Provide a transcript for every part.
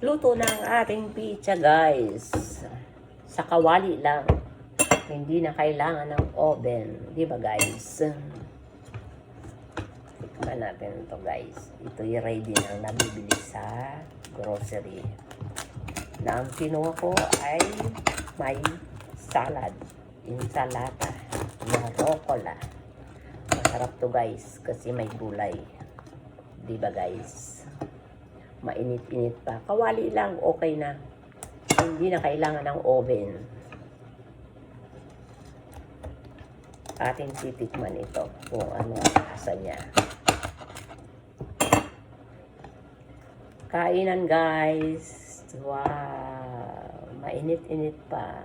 Luto ng ating pizza, guys. Sa kawali lang. Hindi na kailangan ng oven. Di ba, guys? Tikman natin ito, guys. Ito'y ready nang nabibili sa grocery. Na ang kinuha ko ay may salad. Insalata. Na rucola. Masarap to, guys. Kasi may gulay. Di ba, guys? Mainit-init pa. Kawali lang, okay na. Hindi na kailangan ng oven. Ating titikman ito kung ano ang lasa niya. Kainan, guys. Wow! Mainit-init pa.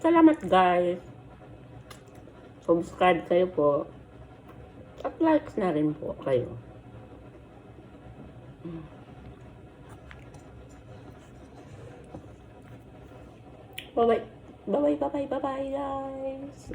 Salamat, guys. Subscribe kayo po. At likes na rin po kayo. Bye-bye. Bye-bye, bye-bye, bye-bye, guys.